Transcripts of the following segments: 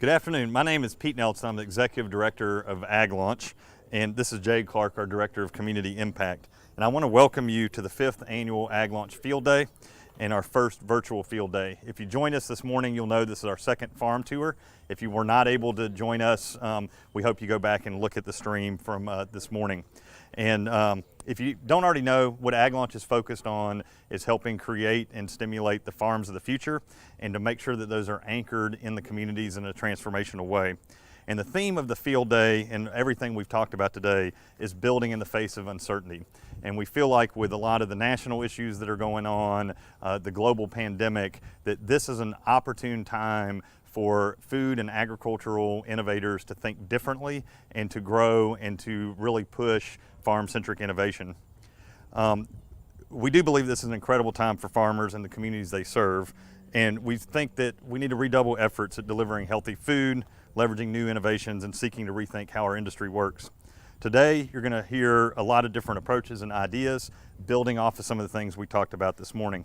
Good afternoon. My name is Pete Nelson. I'm the Executive Director of Ag Launch, and this is Jade Clark, our Director of Community Impact. And I want to welcome you to the 5th Annual Ag Launch Field Day and our first virtual field day. If you joined us this morning, you'll know this is our second farm tour. If you were not able to join us, we hope you go back and look at the stream from this morning. And if you don't already know, what Ag Launch is focused on is helping create and stimulate the farms of the future and to make sure that those are anchored in the communities in a transformational way. And the theme of the field day and everything we've talked about today is building in the face of uncertainty. And we feel like with a lot of the national issues that are going on, the global pandemic, that this is an opportune time for food and agricultural innovators to think differently and to grow and to really push farm-centric innovation. We do believe this is an incredible time for farmers and the communities they serve, and we think that we need to redouble efforts at delivering healthy food, leveraging new innovations, and seeking to rethink how our industry works. Today, you're going to hear a lot of different approaches and ideas, building off of some of the things we talked about this morning.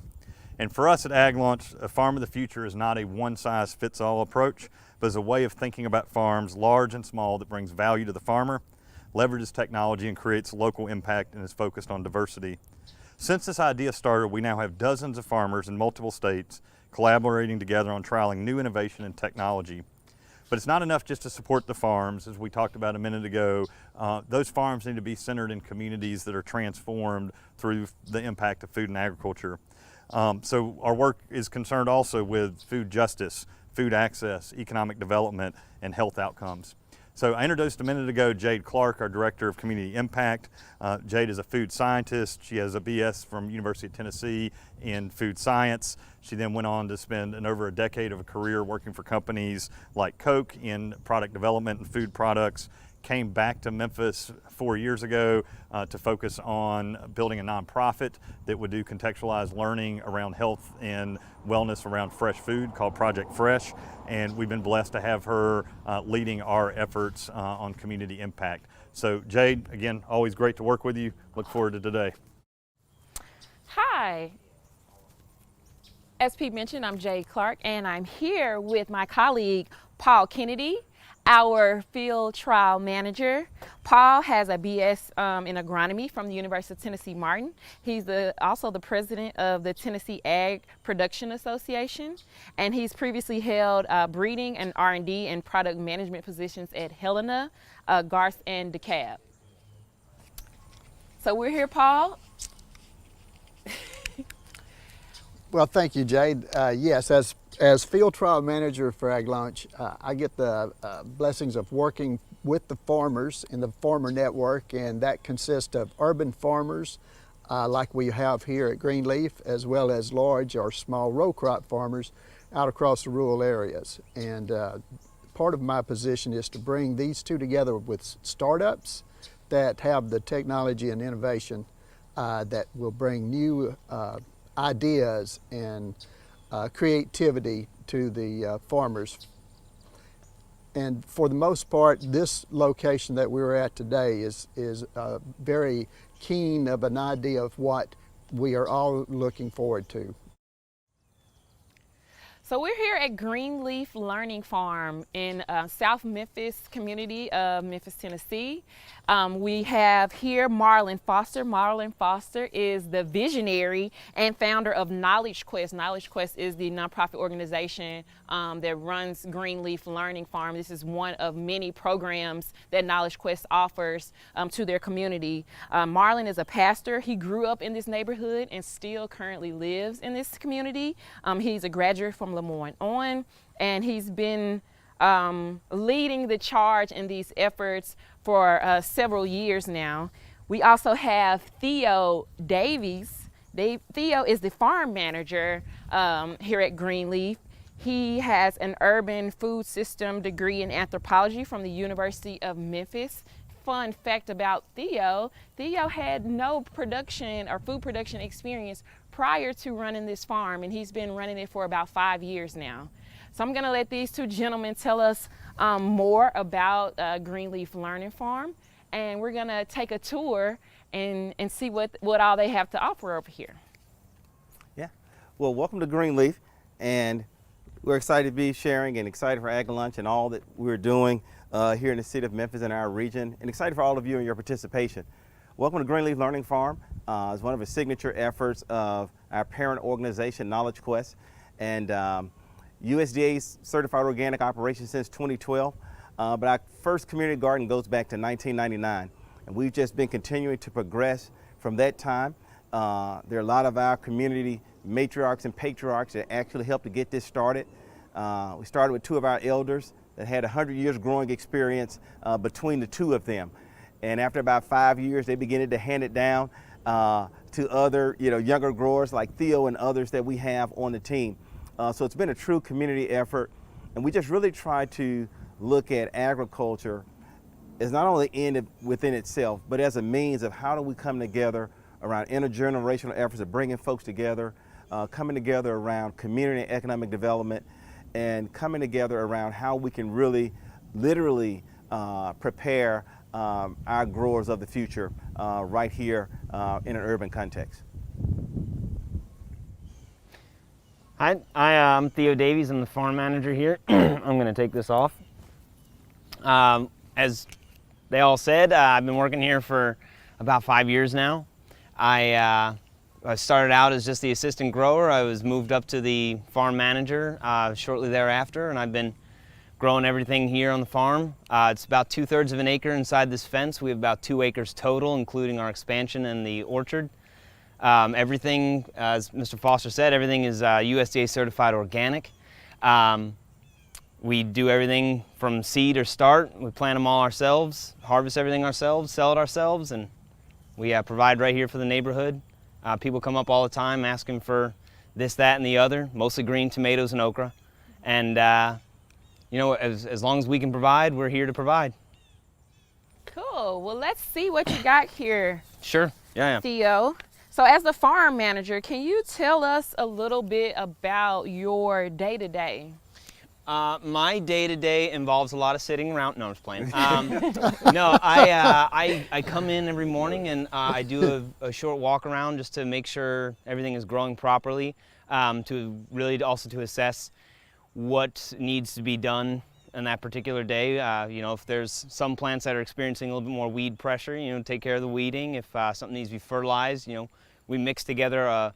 And for us at Ag Launch, a farm of the future is not a one-size-fits-all approach, but is a way of thinking about farms, large and small, that brings value to the farmer, leverages technology, and creates local impact, and is focused on diversity. Since this idea started, we now have dozens of farmers in multiple states collaborating together on trialing new innovation and technology. But it's not enough just to support the farms, as we talked about a minute ago. Those farms need to be centered in communities that are transformed through the impact of food and agriculture. So our work is concerned also with food justice, food access, economic development, and health outcomes. So I introduced a minute ago Jade Clark, our Director of Community Impact. Jade is a food scientist. She has a BS from University of Tennessee in food science. She then went on to spend over a decade of a career working for companies like Coke in product development and food products. Came back to Memphis 4 years ago to focus on building a nonprofit that would do contextualized learning around health and wellness around fresh food called Project Fresh. And we've been blessed to have her leading our efforts on community impact. So Jade, again, always great to work with you. Look forward to today. Hi. As Pete mentioned, I'm Jade Clark, and I'm here with my colleague, Paul Kennedy, our field trial manager. Paul has a BS in agronomy from the University of Tennessee Martin. He's also the president of the Tennessee Ag Production Association, and he's previously held breeding and R&D and product management positions at Helena, Garth, and DeKalb. So we're here, Paul. Well, thank you, Jade. Yes, as field trial manager for Ag Launch, I get the blessings of working with the farmers in the farmer network, and that consists of urban farmers like we have here at Greenleaf, as well as large or small row crop farmers out across the rural areas. And part of my position is to bring these two together with startups that have the technology and innovation that will bring new ideas and creativity to the farmers. And for the most part, this location that we're at today is very keen of an idea of what we are all looking forward to. So we're here at Greenleaf Learning Farm in South Memphis community of Memphis, Tennessee. We have here Marlon Foster. Marlon Foster is the visionary and founder of Knowledge Quest. Knowledge Quest is the nonprofit organization that runs Greenleaf Learning Farm. This is one of many programs that Knowledge Quest offers to their community. Marlon is a pastor. He grew up in this neighborhood and still currently lives in this community. He's a graduate from Lemoyne on, and he's been leading the charge in these efforts for several years now. We also have Theo Davies. Theo is the farm manager here at Greenleaf. He has an urban food system degree in anthropology from the University of Memphis. Fun fact about Theo, Theo had no production or food production experience prior to running this farm, and he's been running it for about 5 years now. So I'm gonna let these two gentlemen tell us more about Greenleaf Learning Farm, and we're gonna take a tour and see what all they have to offer over here. Yeah, well, welcome to Greenleaf, and We're excited to be sharing and excited for Ag Lunch and all that we're doing here in the city of Memphis and our region, and excited for all of you and your participation. Welcome to Greenleaf Learning Farm. It's one of the signature efforts of our parent organization, Knowledge Quest, and USDA's certified organic operation since 2012. But our first community garden goes back to 1999, and we've just been continuing to progress from that time. There are a lot of our community matriarchs and patriarchs that actually helped to get this started. We started with two of our elders that had 100 years growing experience between the two of them. And after about 5 years, they began to hand it down to other, younger growers like Theo and others that we have on the team. So it's been a true community effort, and we just really try to look at agriculture as not only within itself, but as a means of how do we come together around intergenerational efforts of bringing folks together, coming together around community and economic development, and coming together around how we can really, literally prepare our growers of the future right here in an urban context. Hi, I'm Theo Davies. I'm the farm manager here. I'm going to take this off. As they all said, I've been working here for about 5 years now. I started out as just the assistant grower. I was moved up to the farm manager shortly thereafter, and I've been growing everything here on the farm. It's about 2/3 of an acre inside this fence. We have about 2 acres total, including our expansion and the orchard. Everything, as Mr. Foster said, everything is USDA certified organic. We do everything from seed or start. We plant them all ourselves, harvest everything ourselves, sell it ourselves, and we provide right here for the neighborhood. People come up all the time asking for this, that, and the other, mostly green tomatoes and okra. And, as long as we can provide, we're here to provide. Cool. Well, let's see what you got here, Sure. Yeah. Theo. So as the farm manager, can you tell us a little bit about your day-to-day? My day-to-day involves a lot of sitting around. No, I'm just playing. No, I come in every morning and I do a short walk around just to make sure everything is growing properly, to really also to assess what needs to be done on that particular day. If there's some plants that are experiencing a little bit more weed pressure, take care of the weeding. If something needs to be fertilized, we mix together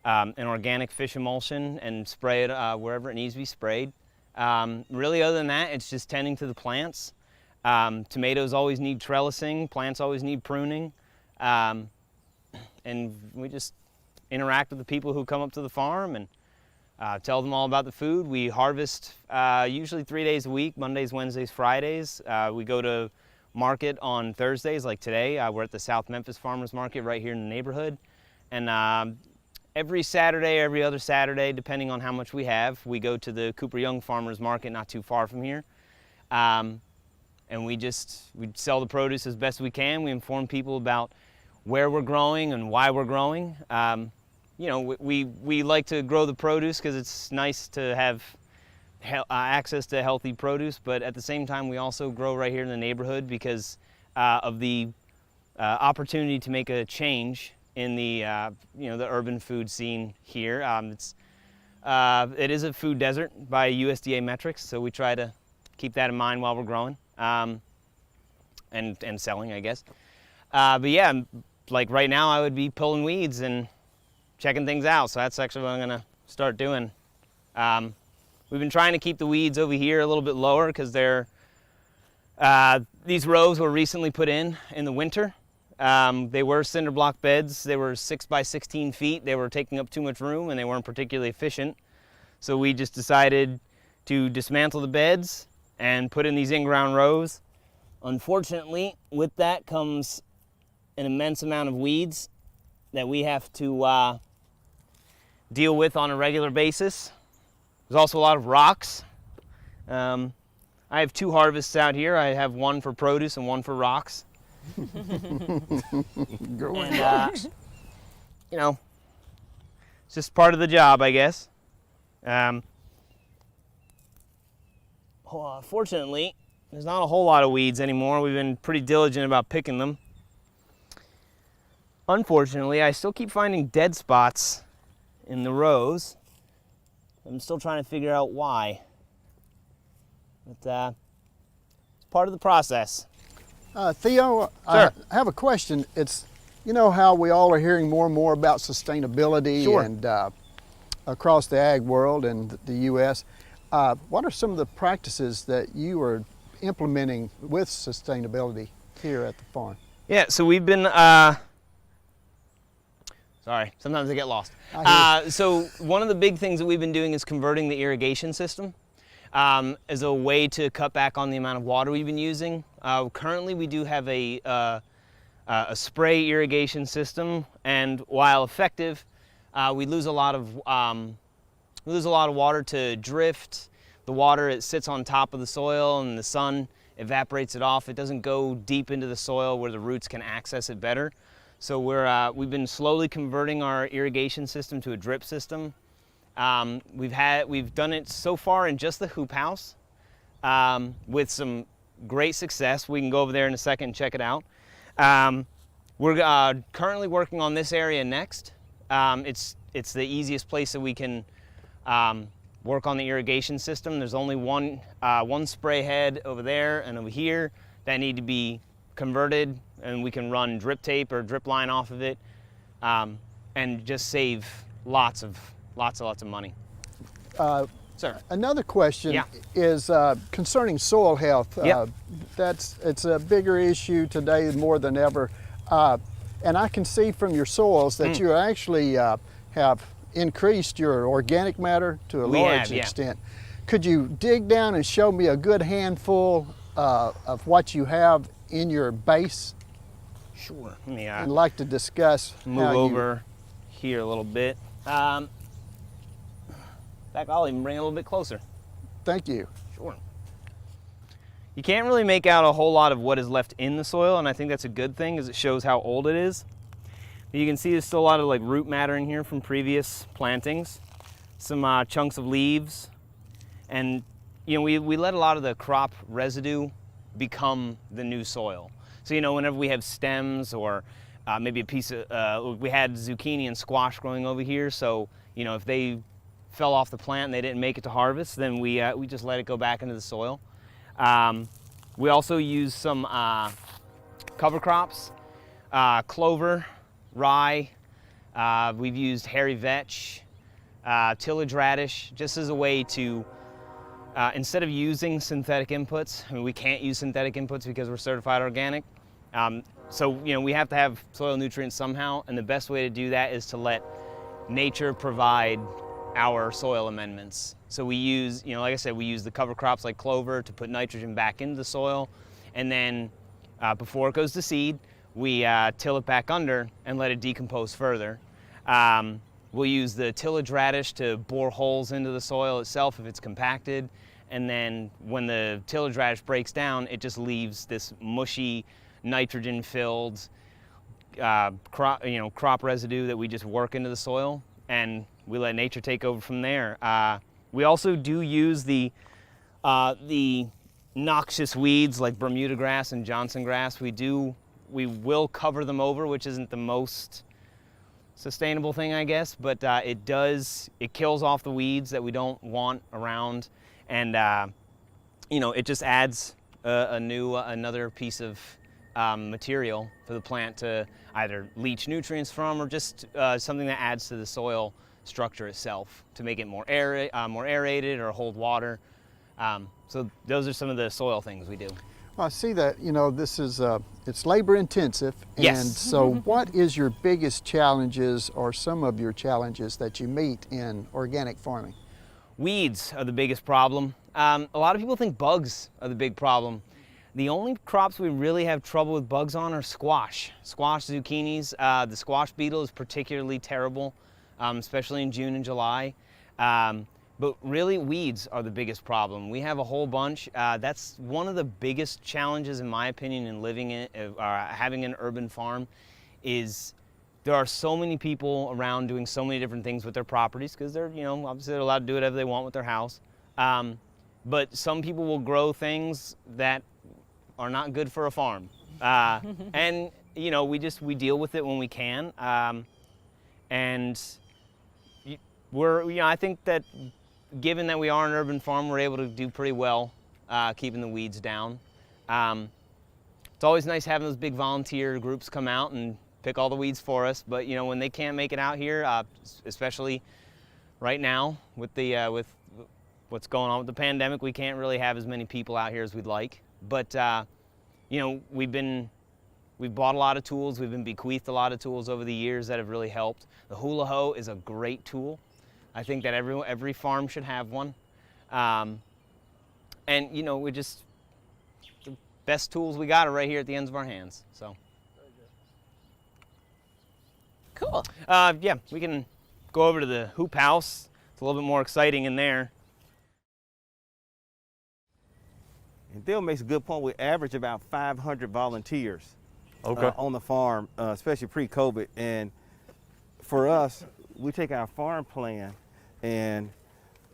an organic fish emulsion and spray it wherever it needs to be sprayed. Really, other than that, it's just tending to the plants. Tomatoes always need trellising, plants always need pruning, and we just interact with the people who come up to the farm and tell them all about the food. We harvest usually 3 days a week, Mondays, Wednesdays, Fridays. We go to market on Thursdays, like today. We're at the South Memphis Farmers Market right here in the neighborhood. And every Saturday, every other Saturday, depending on how much we have, we go to the Cooper Young Farmers Market not too far from here. And we sell the produce as best we can. We inform people about where we're growing and why we're growing. We like to grow the produce because it's nice to have access to healthy produce, but at the same time, we also grow right here in the neighborhood because of the opportunity to make a change in the the urban food scene here. It is a food desert by USDA metrics, so we try to keep that in mind while we're growing and selling, I guess. But yeah, like right now, I would be pulling weeds and checking things out. So that's actually what I'm gonna start doing. We've been trying to keep the weeds over here a little bit lower because these rows were recently put in the winter. They were cinder block beds. They were 6 by 16 feet. They were taking up too much room and they weren't particularly efficient. So we just decided to dismantle the beds and put in these in-ground rows. Unfortunately, with that comes an immense amount of weeds that we have to deal with on a regular basis. There's also a lot of rocks. I have 2 harvests out here. I have one for produce and one for rocks. Growing rocks. It's just part of the job, I guess. Fortunately, there's not a whole lot of weeds anymore. We've been pretty diligent about picking them. Unfortunately, I still keep finding dead spots in the rows. I'm still trying to figure out why. But it's part of the process. Theo, I have a question. It's, you know how we all are hearing more and more about sustainability Sure. and across the ag world and the U.S. What are some of the practices that you are implementing with sustainability here at the farm? Yeah, so we've been, sorry, sometimes I get lost. So one of the big things that we've been doing is converting the irrigation system as a way to cut back on the amount of water we've been using. Currently we do have a spray irrigation system, and while effective, we lose a lot of water to drift. The water, it sits on top of the soil and the sun evaporates it off. It doesn't go deep into the soil where the roots can access it better. So we've been slowly converting our irrigation system to a drip system. We've done it so far in just the hoop house with some great success. We can go over there in a second and check it out. We're currently working on this area next. It's the easiest place that we can work on the irrigation system. There's only one spray head over there and over here that need to be converted, and we can run drip tape or drip line off of it and just save lots of money. Sir. Another question Yeah. is concerning soil health. Yep. It's a bigger issue today more than ever. And I can see from your soils that you actually have increased your organic matter to a large extent. Could you dig down and show me a good handful of what you have in your base? Sure. Let me I'd like to discuss move how over here a little bit. In fact, I'll even bring it a little bit closer. Thank you. Sure. You can't really make out a whole lot of what is left in the soil, and I think that's a good thing, as it shows how old it is. But you can see there's still a lot of like root matter in here from previous plantings, some chunks of leaves, and you know we let a lot of the crop residue become the new soil. So you know, whenever we have stems or maybe a piece of we had zucchini and squash growing over here, so you know if they fell off the plant and they didn't make it to harvest, then we just let it go back into the soil. We also use some cover crops, clover, rye. We've used hairy vetch, tillage radish, just as a way to, instead of using synthetic inputs, I mean, we can't use synthetic inputs because we're certified organic. So, you know, we have to have soil nutrients somehow, and the best way to do that is to let nature provide our soil amendments. So we use, you know, like I said, we use the cover crops like clover to put nitrogen back into the soil, and then before it goes to seed, we till it back under and let it decompose further. We'll use the tillage radish to bore holes into the soil itself if it's compacted, and then when the tillage radish breaks down, it just leaves this mushy, nitrogen-filled crop residue that we just work into the soil, and we let nature take over from there. We also do use the noxious weeds like Bermuda grass and Johnson grass. We will cover them over, which isn't the most sustainable thing, I guess, but it kills off the weeds that we don't want around, and you know, it just adds another piece of material for the plant to either leach nutrients from, or just something that adds to the soil structure itself to make it more aerated or hold water. So those are some of the soil things we do. Well, I see that, you know, this is, it's labor intensive. Yes. And so what is your biggest challenges or some of your challenges that you meet in organic farming? Weeds are the biggest problem. A lot of people think bugs are the big problem. The only crops we really have trouble with bugs on are squash, zucchinis. The squash beetle is particularly terrible, especially in June and July. But really, weeds are the biggest problem. We have a whole bunch. That's one of the biggest challenges, in my opinion, in living in, having an urban farm, is there are so many people around doing so many different things with their properties, because they're, you know, obviously they're allowed to do whatever they want with their house. But some people will grow things that are not good for a farm. And, you know, we deal with it when we can. And I think that given that we are an urban farm, we're able to do pretty well keeping the weeds down. It's always nice having those big volunteer groups come out and pick all the weeds for us, but you know, when they can't make it out here, especially right now with the with what's going on with the pandemic, we can't really have as many people out here as we'd like. But you know, we've bought a lot of tools, we've been bequeathed a lot of tools over the years that have really helped. The hula hoe is a great tool. I think that every farm should have one. And you know, the best tools we got are right here at the ends of our hands. So. Cool. Yeah, we can go over to the hoop house. It's a little bit more exciting in there. And Theo makes a good point. We average about 500 volunteers on the farm, especially pre-COVID. And for us, we take our farm plan, and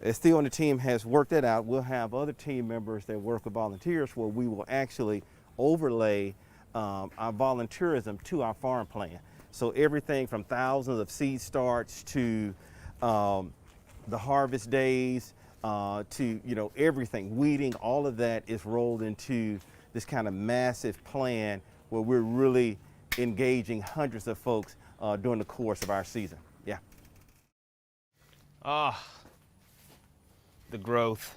as Theo and the team has worked that out, we'll have other team members that work with volunteers where we will actually overlay our volunteerism to our farm plan. So everything from thousands of seed starts to the harvest days to, you know, everything, weeding, all of that is rolled into this kind of massive plan where we're really engaging hundreds of folks during the course of our season. Yeah. Ah, the growth.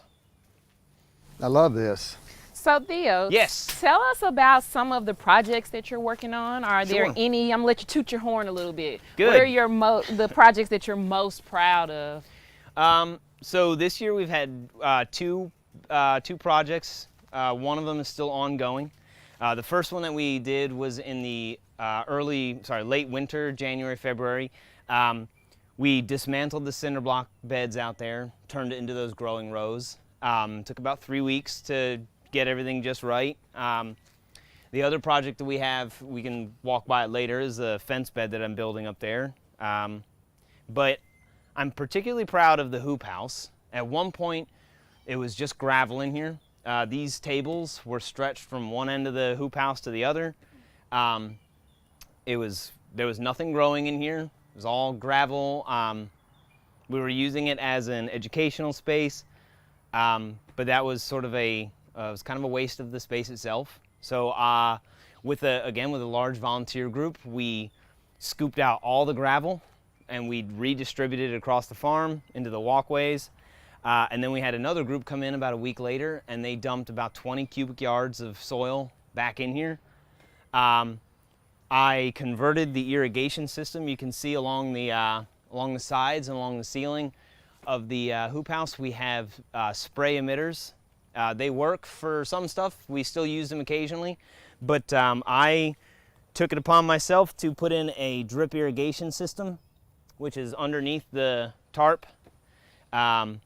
I love this. So Theo, Yes. tell us about some of the projects that you're working on. Are there Sure. any? I'm gonna let you toot your horn a little bit. Good. What are the projects that you're most proud of? So this year we've had two projects. One of them is still ongoing. The first one that we did was in the late winter, January, February. We dismantled the cinder block beds out there, turned it into those growing rows. Took about 3 weeks to get everything just right. The other project that we have, we can walk by it later, is a fence bed that I'm building up there. But I'm particularly proud of the hoop house. At one point, it was just gravel in here. These tables were stretched from one end of the hoop house to the other. There was nothing growing in here. It was all gravel. We were using it as an educational space, but that was sort of it was kind of a waste of the space itself. So with a large volunteer group, we scooped out all the gravel and we redistributed it across the farm into the walkways. And then we had another group come in about a week later, and they dumped about 20 cubic yards of soil back in here. I converted the irrigation system. You can see along the sides and along the ceiling of the hoop house, we have spray emitters. They work for some stuff. We still use them occasionally, but I took it upon myself to put in a drip irrigation system, which is underneath the tarp. And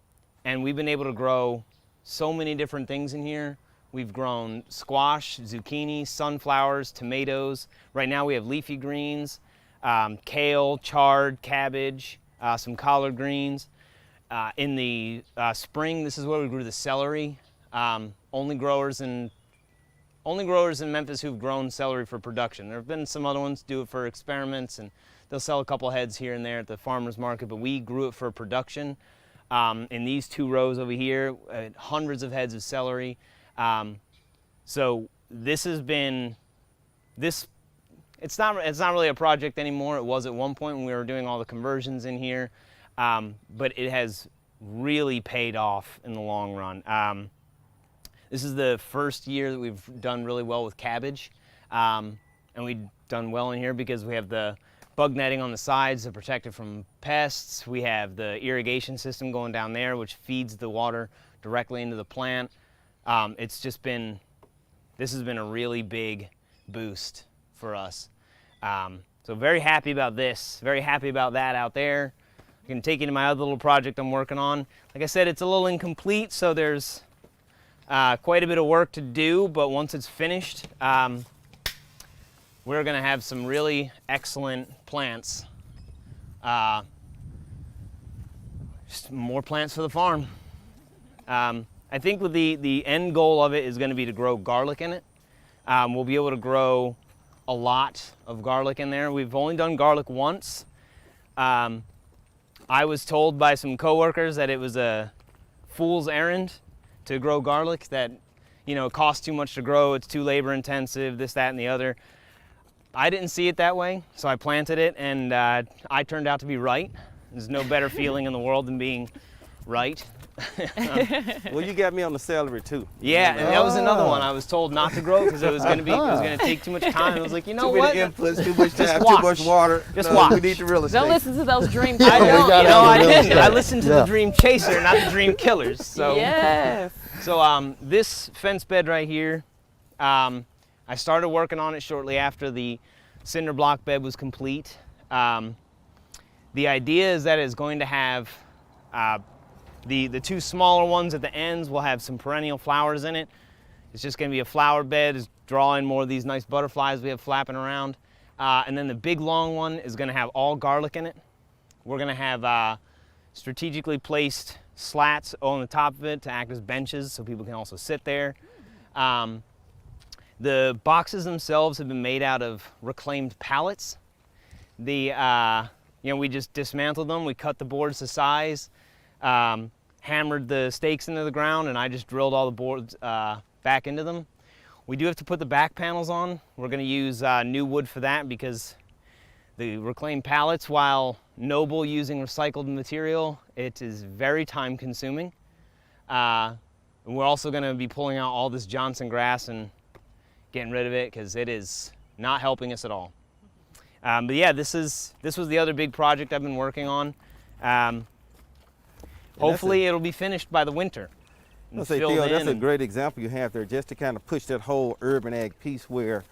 we've been able to grow so many different things in here. We've grown squash, zucchini, sunflowers, tomatoes. Right now we have leafy greens, kale, chard, cabbage, some collard greens. In the spring, this is where we grew the celery. Only growers in Memphis who've grown celery for production. There have been some other ones do it for experiments, and they'll sell a couple heads here and there at the farmer's market, but we grew it for production. In these 2 rows over here, hundreds of heads of celery. So this has been, it's not really a project anymore. It was at one point when we were doing all the conversions in here, but it has really paid off in the long run. This is the first year that we've done really well with cabbage, and we've done well in here because we have the bug netting on the sides to protect it from pests. We have the irrigation system going down there, which feeds the water directly into the plant. This has been a really big boost for us. So very happy about this, very happy about that out there. I can take you to my other little project I'm working on. Like I said, it's a little incomplete, so there's quite a bit of work to do, but once it's finished, we're gonna have some really excellent plants. Just more plants for the farm. I think with the end goal of it is gonna be to grow garlic in it. We'll be able to grow a lot of garlic in there. We've only done garlic once. I was told by some coworkers that it was a fool's errand to grow garlic, that, you know, it costs too much to grow, it's too labor intensive, this, that, and the other. I didn't see it that way, so I planted it, and I turned out to be right. There's no better feeling in the world than being right. Well, you got me on the celery too. Yeah, and that was another one. I was told not to grow because it was going to take too much time. I was like, you know Too what? many inputs, too much time, watch. too much water. Just No, watch. We need the real estate. Don't listen to those dream I killers. don't. You gotta know, have I the real didn't. I estate. listened to Yeah. the dream chaser, not the dream killers. So, Yes. so this fence bed right here, I started working on it shortly after the cinder block bed was complete. The idea is that it's going to have the two smaller ones at the ends will have some perennial flowers in it. It's just going to be a flower bed, is drawing more of these nice butterflies we have flapping around. And then the big long one is going to have all garlic in it. We're going to have strategically placed slats on the top of it to act as benches so people can also sit there. The boxes themselves have been made out of reclaimed pallets. You know, we just dismantled them, we cut the boards to size, hammered the stakes into the ground, and I just drilled all the boards back into them. We do have to put the back panels on. We're going to use new wood for that because the reclaimed pallets, while noble using recycled material, it is very time consuming. And we're also going to be pulling out all this Johnson grass and getting rid of it because it is not helping us at all. But yeah, this was the other big project I've been working on. Hopefully it'll be finished by the winter. I'll say, Theo, that's a great example you have there, just to kind of push that whole urban ag piece where,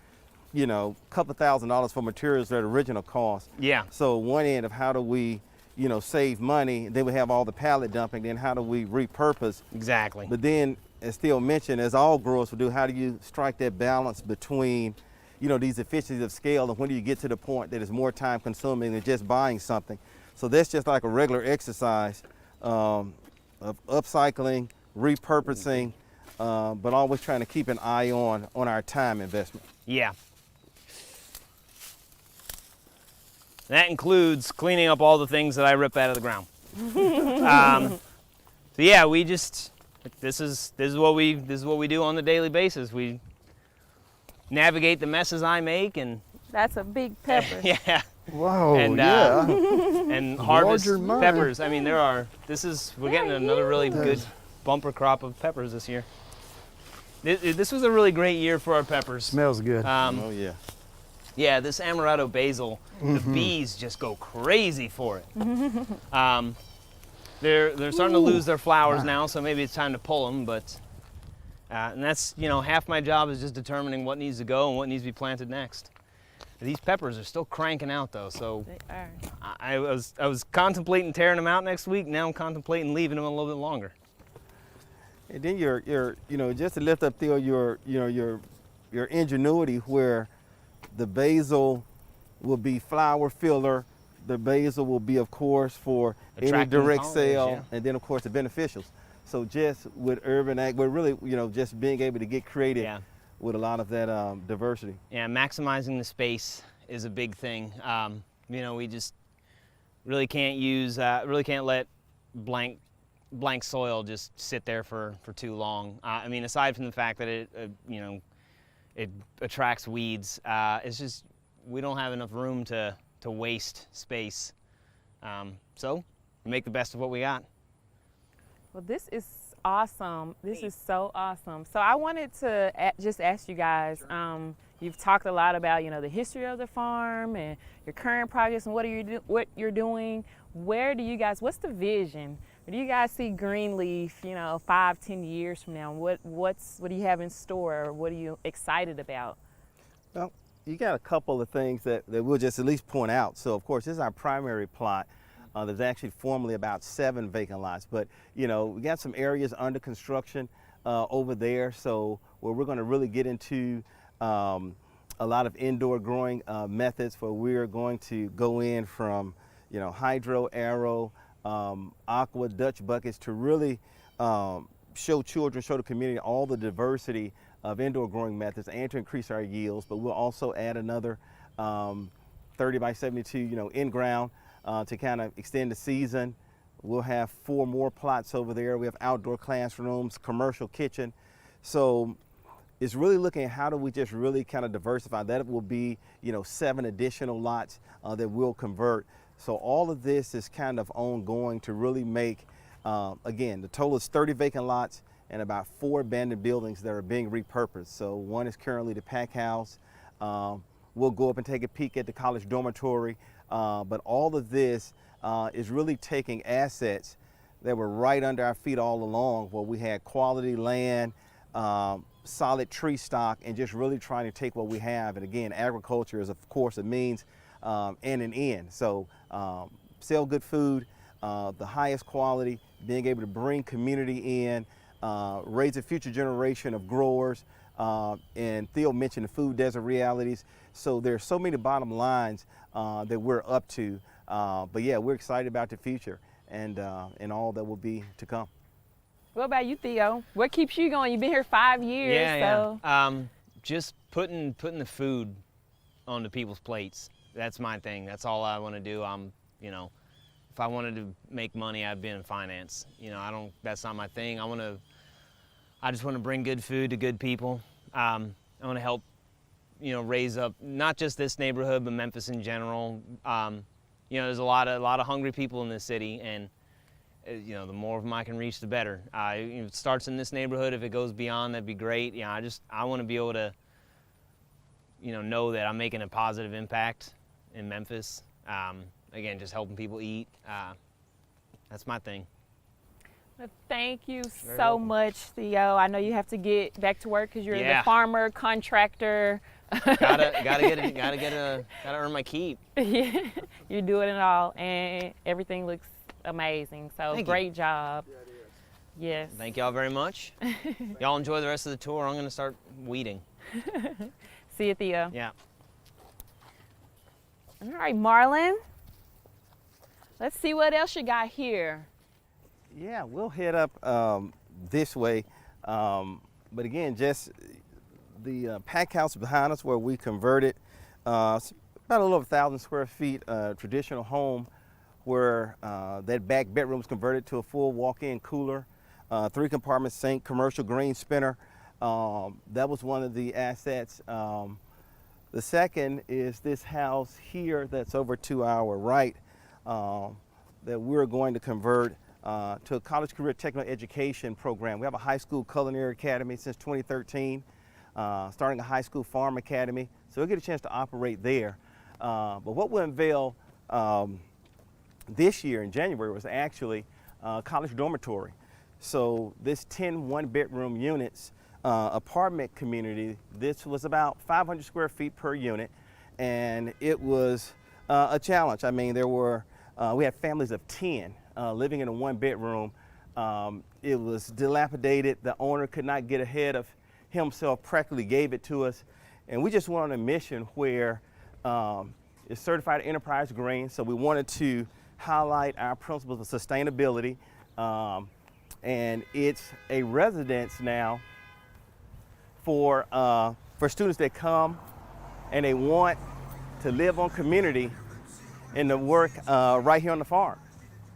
you know, a couple $1,000s for materials at original cost. Yeah. So one end of how do we, you know, save money, then we have all the pallet dumping, then how do we repurpose? Exactly. But then, as Theo mentioned, as all growers will do, how do you strike that balance between, you know, these efficiencies of scale, and when do you get to the point that it's more time consuming than just buying something? So that's just like a regular exercise of upcycling, repurposing, but always trying to keep an eye on our time investment. Yeah. That includes cleaning up all the things that I rip out of the ground. So yeah, we just this is what we do on the daily basis. We navigate the messes I make and That's a big pepper. yeah, Whoa, and yeah. and harvest Larger mine. peppers. I mean, we're getting another really good bumper crop of peppers this year. This was a really great year for our peppers. Smells good. Oh yeah. Yeah, this amaretto basil, the bees just go crazy for it. They're starting to lose their flowers now, so maybe it's time to pull them. But and that's, you know, half my job is just determining what needs to go and what needs to be planted next. These peppers are still cranking out though, so They are. I was contemplating tearing them out next week. Now I'm contemplating leaving them a little bit longer. And then your you know, just to lift up, Theo, your ingenuity where the basil will be flower filler, the basil will be, of course, for any Attracting direct pollinators, sale, yeah. and then of course the beneficials. So just with urban ag, we're really, you know, just being able to get creative Yeah. with a lot of that diversity. Yeah, maximizing the space is a big thing. You know, we just really can't let blank soil just sit there for too long. I mean, aside from the fact that it attracts weeds, it's just we don't have enough room to waste space. So we make the best of what we got. Well, this is awesome. This is so awesome. So I wanted to just ask you guys, you've talked a lot about, you know, the history of the farm and your current projects and what you're doing. Where do you guys, what's the vision? Where do you guys see Greenleaf, you know, 5-10 years from now? What do you have in store? What are you excited about? Well, you got a couple of things that we'll just at least point out. So of course, this is our primary plot. There's actually formerly about 7 vacant lots, but you know, we got some areas under construction over there. So where we're going to really get into a lot of indoor growing methods, where we're going to go in from, you know, hydro, aero, aqua, Dutch buckets, to really show children, show the community all the diversity of indoor growing methods and to increase our yields. But we'll also add another 30 by 72, you know, in ground to kind of extend the season. We'll have 4 more plots over there. We have outdoor classrooms, commercial kitchen. So it's really looking at how do we just really kind of diversify. That will be, 7 additional lots that we'll convert. So all of this is kind of ongoing to really make, again, the total is 30 vacant lots and about 4 abandoned buildings that are being repurposed. So one is currently the pack house. We'll go up and take a peek at the college dormitory. But all of this is really taking assets that were right under our feet all along, where we had quality land, solid tree stock, and just really trying to take what we have. And again, agriculture is of course a means and an end. So sell good food, the highest quality, being able to bring community in, raise a future generation of growers, and Theo mentioned the food desert realities. So there's so many bottom lines that we're up to. But yeah, we're excited about the future and all that will be to come. What about you, Theo? What keeps you going? You've been here 5 years. Yeah. Just putting the food onto people's plates. That's my thing. That's all I want to do. If I wanted to make money, I'd be in finance. That's not my thing. I just want to bring good food to good people. I want to help, raise up not just this neighborhood, but Memphis in general. There's a lot of hungry people in this city, and the more of them I can reach, the better. It starts in this neighborhood. If it goes beyond, that'd be great. I want to be able to, know that I'm making a positive impact in Memphis. Again, just helping people eat. That's my thing. Well, thank you Very so welcome. much, Theo. I know you have to get back to work because you're Yeah. the farmer, contractor. Gotta earn my keep. You're doing it all, and everything looks amazing. So Thank you. great job. Yes. Thank y'all very much. Y'all enjoy the rest of the tour. I'm gonna start weeding. See you, Theo. Yeah. All right, Marlon. Let's see what else you got here. Yeah, we'll head up this way. But again, just the pack house behind us where we converted it's about a little over 1,000 square feet, traditional home where that back bedroom was converted to a full walk-in cooler, 3-compartment sink, commercial green spinner. That was one of the assets. The second is this house here that's over to our right that we're going to convert to a college career technical education program. We have a high school culinary academy since 2013, starting a high school farm academy. So we'll get a chance to operate there. But what we'll unveil this year in January was actually college dormitory. So this 10 one-bedroom units apartment community, this was about 500 square feet per unit, and it was a challenge. I mean, we had families of 10 living in a one-bedroom. It was dilapidated. The owner could not get ahead of himself, practically gave it to us, and we just went on a mission where it's certified enterprise green, so we wanted to highlight our principles of sustainability, and it's a residence now for students that come and they want to live on community and to work right here on the farm.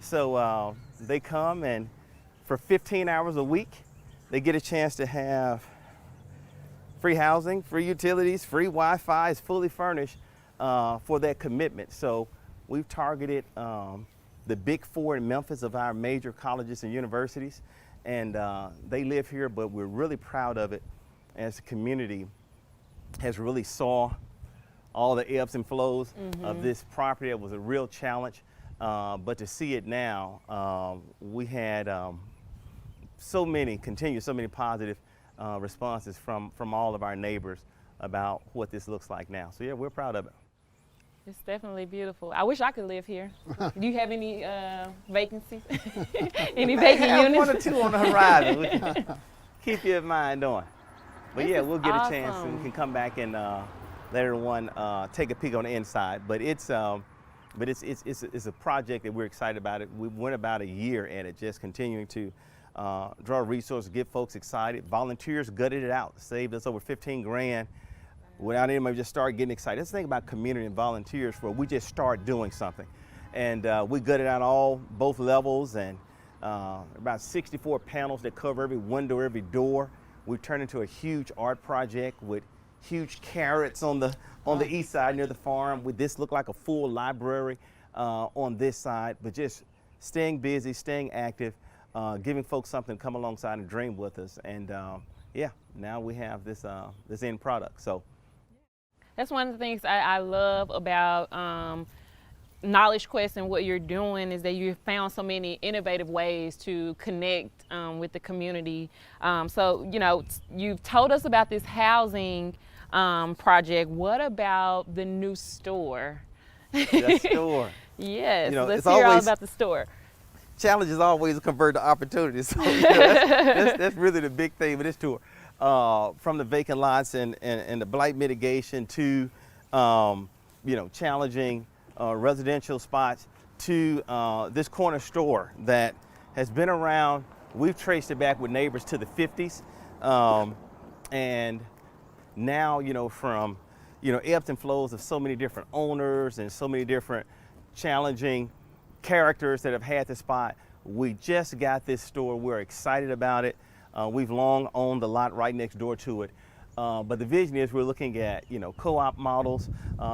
So they come, and for 15 hours a week, they get a chance to have free housing, free utilities, free Wi-Fi. It's fully furnished for that commitment. So we've targeted the big 4 in Memphis of our major colleges and universities, and they live here, but we're really proud of it as a community has really saw all the ebbs and flows of this property. It was a real challenge, but to see it now, we had so many positive responses from all of our neighbors about what this looks like now. So yeah, we're proud of it. It's definitely beautiful. I wish I could live here. Do you have any vacancies? Any vacant units? 1 or 2 on the horizon. We can keep you in mind on. But This yeah, is we'll get a chance, and awesome. we can come back and let everyone take a peek on the inside. But it's a project that we're excited about. It. We went about a year at it, just continuing to draw resources, get folks excited. Volunteers gutted it out, saved us over 15 grand. Without anybody just start getting excited. That's the thing about community and volunteers, where we just start doing something. And we gutted out both levels, and about 64 panels that cover every window, every door. We've turned into a huge art project with huge carrots on the east side near the farm. With this look like a full library on this side, but just staying busy, staying active, giving folks something to come alongside and dream with us. And yeah, now we have this end product. So that's one of the things I love about Knowledge Quest and what you're doing is that you've found so many innovative ways to connect with the community. So, you know, you've told us about this housing project. What about the new store? the store. Yes, You know, let's it's hear all always- about the store. Challenge is always to convert to opportunities. So that's really the big thing with this tour. From the vacant lots and the blight mitigation to, you know, challenging residential spots to this corner store that has been around. We've traced it back with neighbors to the 50s. And now, you know, from, you know, ebbs and flows of so many different owners and so many different challenging characters that have had the spot. We just got this store. We're excited about it. We've long owned the lot right next door to it. But the vision is we're looking at, you know, co-op models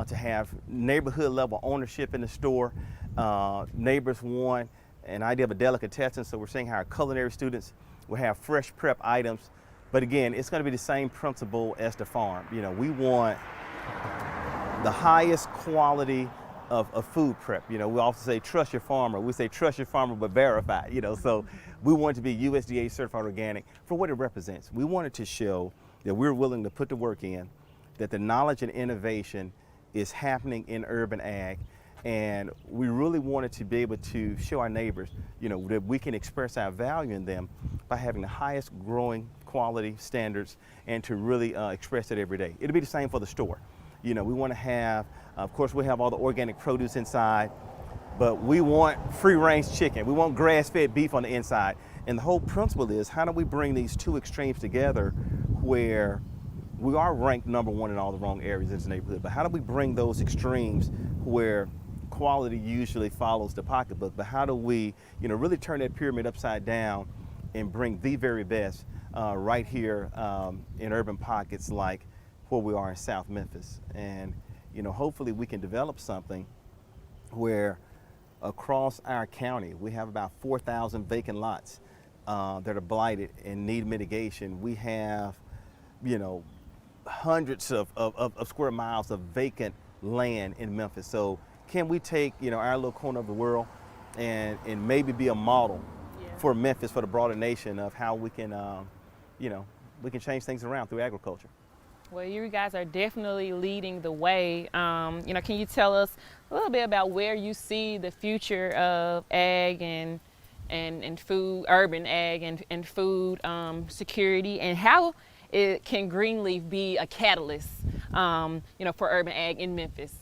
to have neighborhood level ownership in the store. Neighbors want an idea of a delicatessen, so we're seeing how our culinary students will have fresh prep items. But again, it's going to be the same principle as the farm. You know, we want the highest quality of food prep. You know, we often say trust your farmer. We say trust your farmer but verify, you know, so we want it to be USDA certified organic for what it represents. We want it to show that we're willing to put the work in, that the knowledge and innovation is happening in urban ag, and we really wanted to be able to show our neighbors, you know, that we can express our value in them by having the highest growing quality standards and to really express it every day. It'll be the same for the store. You know, we want to have, of course, we have all the organic produce inside, but we want free-range chicken. We want grass-fed beef on the inside. And the whole principle is, how do we bring these two extremes together where we are ranked #1 in all the wrong areas in this neighborhood, but how do we bring those extremes where quality usually follows the pocketbook, but how do we, you know, really turn that pyramid upside down and bring the very best right here in urban pockets like where we are in South Memphis. And, you know, hopefully we can develop something where across our county, we have about 4,000 vacant lots that are blighted and need mitigation. We have, you know, hundreds of square miles of vacant land in Memphis. So can we take, you know, our little corner of the world and maybe be a model for Memphis, for the broader nation, of how we can, you know, we can change things around through agriculture. Well, you guys are definitely leading the way. You know, can you tell us a little bit about where you see the future of ag and food, urban ag and food security, and how can Greenleaf be a catalyst, you know, for urban ag in Memphis?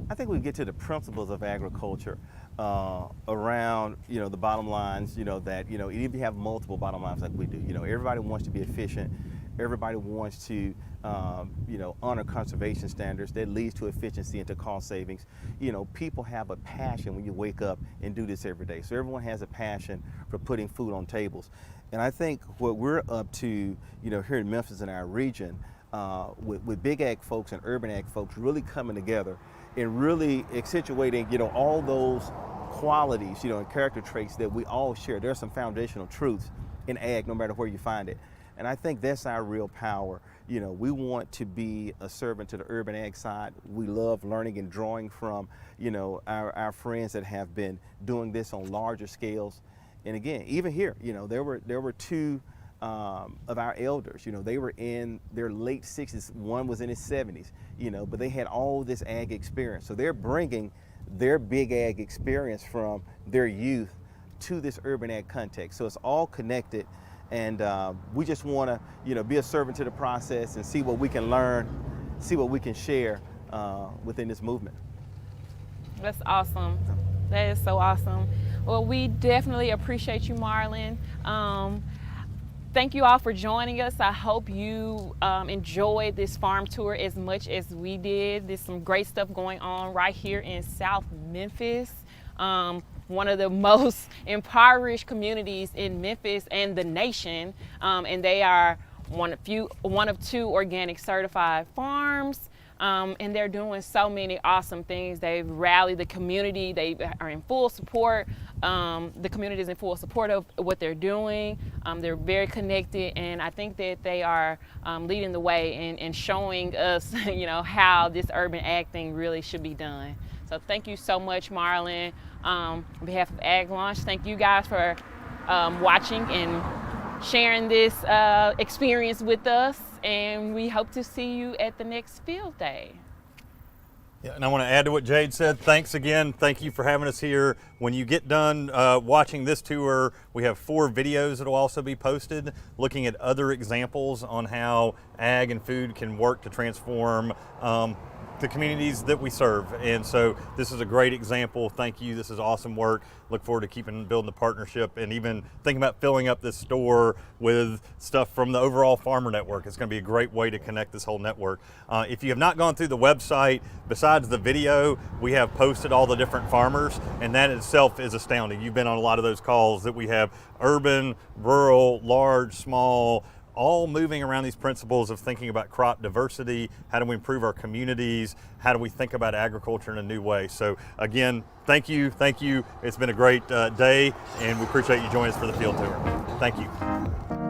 I think we get to the principles of agriculture around, you know, the bottom lines, you know, that, you know, even if you have multiple bottom lines like we do, you know, everybody wants to be efficient. Everybody wants to, you know, honor conservation standards that leads to efficiency and to cost savings. You know, people have a passion when you wake up and do this every day. So everyone has a passion for putting food on tables. And I think what we're up to, you know, here in Memphis and our region, with big ag folks and urban ag folks really coming together and really accentuating, you know, all those qualities, you know, and character traits that we all share. There are some foundational truths in ag, no matter where you find it. And I think that's our real power. You know, we want to be a servant to the urban ag side. We love learning and drawing from, you know, our friends that have been doing this on larger scales. And again, even here, you know, there were two of our elders, you know, they were in their late 60s, one was in his 70s, you know, but they had all this ag experience. So they're bringing their big ag experience from their youth to this urban ag context. So it's all connected. And we just want to, you know, be a servant to the process and see what we can learn, see what we can share within this movement. That's awesome. That is so awesome. Well, we definitely appreciate you, Marlon. Thank you all for joining us. I hope you enjoyed this farm tour as much as we did. There's some great stuff going on right here in South Memphis. one of the most impoverished communities in Memphis and the nation, and they are one of two organic certified farms. And they're doing so many awesome things. They've rallied the community. They are in full support. The community is in full support of what they're doing. They're very connected, and I think that they are leading the way and showing us, how this urban ag thing really should be done. So thank you so much, Marlon. On behalf of Ag Launch, thank you guys for watching and sharing this experience with us, and we hope to see you at the next field day. Yeah, and I want to add to what Jade said. Thanks again. Thank you for having us here. When you get done watching this tour, we have 4 videos that will also be posted looking at other examples on how ag and food can work to transform the communities that we serve. And so this is a great example. Thank you. This is awesome work. Look forward to building the partnership and even thinking about filling up this store with stuff from the overall farmer network. It's going to be a great way to connect this whole network. If you have not gone through the website, besides the video, we have posted all the different farmers, and that itself is astounding. You've been on a lot of those calls that we have urban, rural, large, small, all moving around these principles of thinking about crop diversity, how do we improve our communities, how do we think about agriculture in a new way. So again, thank you. It's been a great day, and we appreciate you joining us for the field tour. Thank you.